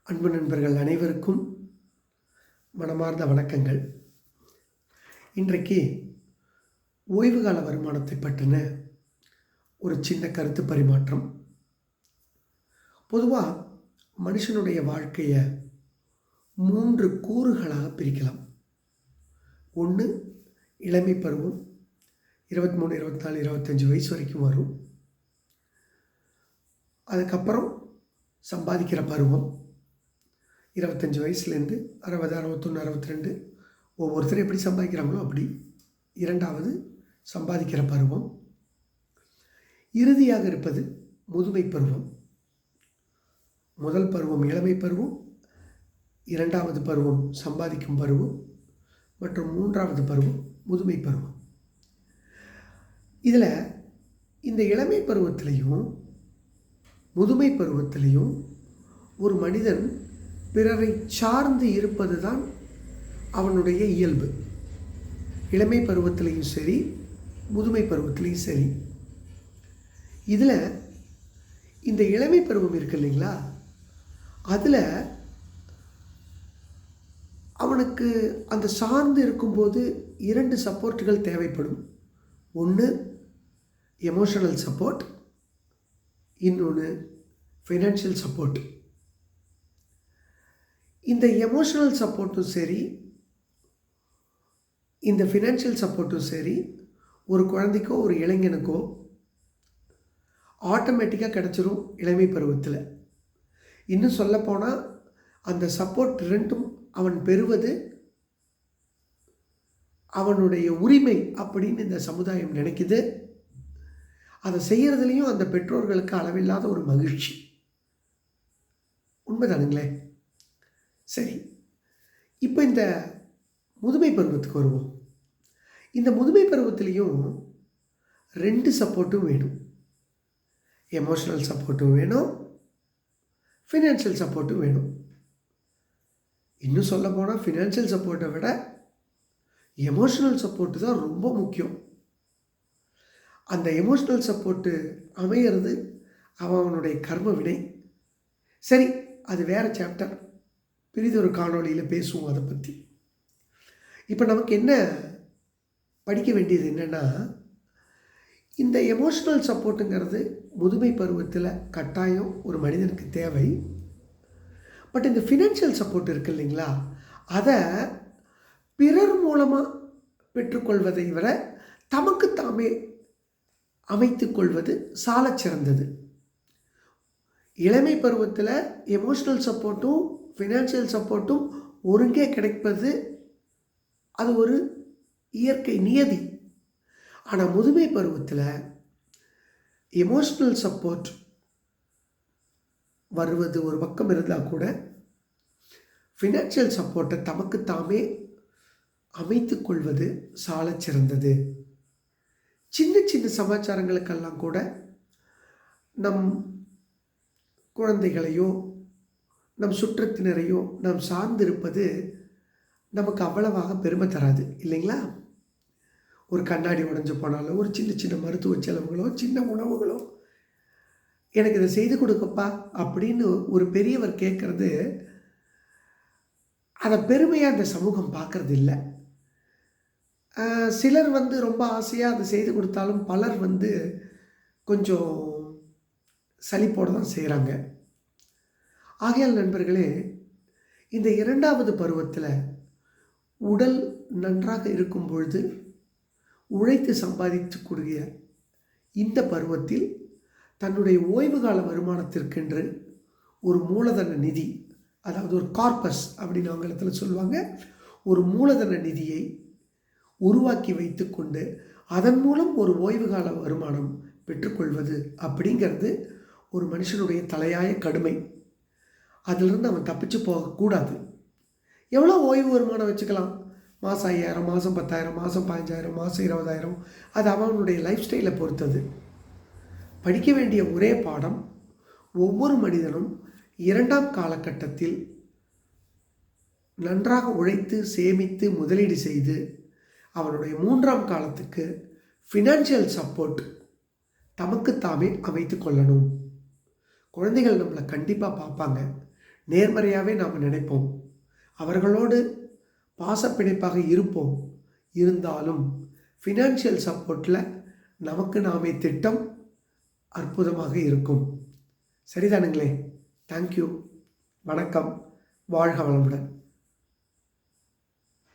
அன்பு நண்பர்கள் அனைவருக்கும் மனமார்ந்த வணக்கங்கள். இன்றைக்கு ஓய்வுகால வருமானத்தை பற்றின ஒரு சின்ன கருத்து பரிமாற்றம். பொதுவாக மனுஷனுடைய வாழ்க்கையை 3 கூறுகளாக பிரிக்கலாம். ஒன்று, இளமை பருவம், 23, 24, 25 வயசு வரைக்கும் வரும். அதுக்கப்புறம் சம்பாதிக்கிற பருவம், 25 வயசுலேருந்து 60, 61, 62 ஒவ்வொருத்தரும் எப்படி சம்பாதிக்கிறாங்களோ அப்படி. இரண்டாவது சம்பாதிக்கிற பருவம். இறுதியாக இருப்பது முதுமை பருவம். முதல் பருவம் இளமை பருவம், இரண்டாவது பருவம் சம்பாதிக்கும் பருவம் மற்றும் மூன்றாவது பருவம் முதுமை பருவம். இதில் இந்த இளமை பருவத்திலையும் முதுமை பருவத்திலையும் ஒரு மனிதன் பிறரை சார்ந்து இருப்பது தான் அவனுடைய இயல்பு. இளமை பருவத்திலையும் சரி, முதுமை பருவத்திலையும் சரி. இதில் இந்த இளமை பருவம் இருக்கு இல்லைங்களா, அதில் அவனுக்கு அந்த சார்ந்து இருக்கும்போது 2 சப்போர்ட்டுகள் தேவைப்படும். ஒன்று எமோஷனல் சப்போர்ட், இன்னொன்று ஃபைனான்ஷியல் சப்போர்ட். இந்த எமோஷனல் சப்போர்ட்டும் சரி, இந்த ஃபினான்ஷியல் சப்போர்ட்டும் சரி, ஒரு குழந்தைக்கோ ஒரு இளைஞனுக்கோ ஆட்டோமேட்டிக்காக கிடச்சிரும் இளமை பருவத்தில். இன்னும் சொல்லப்போனால் அந்த சப்போர்ட் 2ம் அவன் பெறுவது அவனுடைய உரிமை அப்படின்னு இந்த சமுதாயம் நினைக்குது. அதை செய்கிறதுலையும் அந்த பெற்றோர்களுக்கு அளவில்லாத ஒரு மகிழ்ச்சி. உண்மைதானுங்களே? சரி, இப்போ இந்த முதுமை பருவத்துக்கு வருவோம். இந்த முதுமை பருவத்திலையும் 2 சப்போர்ட்டும் வேணும். எமோஷனல் சப்போர்ட்டும் வேணும், ஃபினான்ஷியல் சப்போர்ட்டும் வேணும். இன்னும் சொல்ல போனால் ஃபினான்ஷியல் சப்போர்ட்டை விட எமோஷனல் சப்போர்ட்டு தான் ரொம்ப முக்கியம். அந்த எமோஷ்னல் சப்போர்ட்டு அமையிறது அவனுடைய கர்ம வினை. சரி, அது வேறு சாப்டர், பிரிதொரு காணொளியில் பேசுவோம் அதை பற்றி. இப்போ நமக்கு என்ன படிக்க வேண்டியது என்னென்னா, இந்த எமோஷ்னல் சப்போர்ட்டுங்கிறது முதுமை பருவத்தில் கட்டாயம் ஒரு மனிதனுக்கு தேவை. பட் இந்த ஃபினான்ஷியல் சப்போர்ட் இருக்குது இல்லைங்களா, அதை பிறர் மூலமாக பெற்றுக்கொள்வதை விட தமக்கு தாமே அமைத்து கொள்வது சாலச் சிறந்தது. இளமை பருவத்தில் எமோஷ்னல் சப்போர்ட்டும் ஃபினான்ஷியல் சப்போர்ட்டும் ஒருங்கே கிடைப்பது அது ஒரு இயற்கை நியதி. ஆனால் முதுமை பருவத்தில் எமோஷ்னல் சப்போர்ட் வருவது ஒரு பக்கம் இருந்தால் கூட ஃபினான்ஷியல் சப்போர்ட்டை தமக்கு தாமே அமைத்து கொள்வது சாலச் சிறந்தது. சின்ன சின்ன சமாச்சாரங்களுக்கெல்லாம் கூட நம் குழந்தைகளையோ நம் சுற்றத்தினரையோ நாம் சார்ந்திருப்பது நமக்கு அவ்வளவாக பெருமை தராது இல்லைங்களா? ஒரு கண்ணாடி உடைஞ்சு போனாலோ, ஒரு சின்ன சின்ன மருத்துவ செலவுகளோ, சின்ன உணவுகளோ, எனக்கு இதை செய்து கொடுக்கப்பா அப்படின்னு ஒரு பெரியவர் கேட்குறது, அதை பெருமையாக அந்த சமூகம் பார்க்கறது இல்லை. சிலர் ரொம்ப ஆசையாக அதை செய்து கொடுத்தாலும் பலர் கொஞ்சம் சலிப்போடு தான் செய்கிறாங்க. ஆகையால் நண்பர்களே, இந்த 2வது பருவத்தில் உடல் நன்றாக இருக்கும் பொழுது உழைத்து சம்பாதிக்கக்கூடிய இந்த பருவத்தில் தன்னுடைய ஓய்வுகால வருமானத்திற்கென்று ஒரு மூலதன நிதி, அதாவது ஒரு கார்பஸ் அப்படின்னு ஆங்கிலத்தில் சொல்லுவாங்க, ஒரு மூலதன நிதியை உருவாக்கி வைத்து கொண்டு அதன் மூலம் ஒரு ஓய்வுகால வருமானம் பெற்றுக்கொள்வது அப்படிங்கிறது ஒரு மனுஷனுடைய தலையாய கடுமை. அதிலிருந்து அவன் தப்பிச்சு போகக்கூடாது. எவ்வளோ ஓய்வு வருமானம் வச்சுக்கலாம்? மாதம் 5000, மாதம் 10,000, மாதம் 15,000, மாதம் 20,000. அது அவனுடைய லைஃப் ஸ்டைலை பொறுத்தது. படிக்க வேண்டிய ஒரே பாடம், ஒவ்வொரு மனிதனும் 2ஆம் காலகட்டத்தில் நன்றாக உழைத்து சேமித்து முதலீடு செய்து அவனுடைய 3ஆம் காலத்துக்கு ஃபினான்ஷியல் சப்போர்ட் தமக்கு தாமே அமைத்து கொள்ளணும். குழந்தைகள் நம்மளை கண்டிப்பாக பார்ப்பாங்க. நேர்மறையாகவே நாம் நினைப்போம், அவர்களோடு பாசப்பிணைப்பாக இருப்போம். இருந்தாலும் ஃபினான்ஷியல் சப்போர்ட்டில் நமக்கு நாமே திட்டம் அற்புதமாக இருக்கும். சரிதானுங்களே? தேங்க்யூ. வணக்கம். வாழ்க வளமுடன்.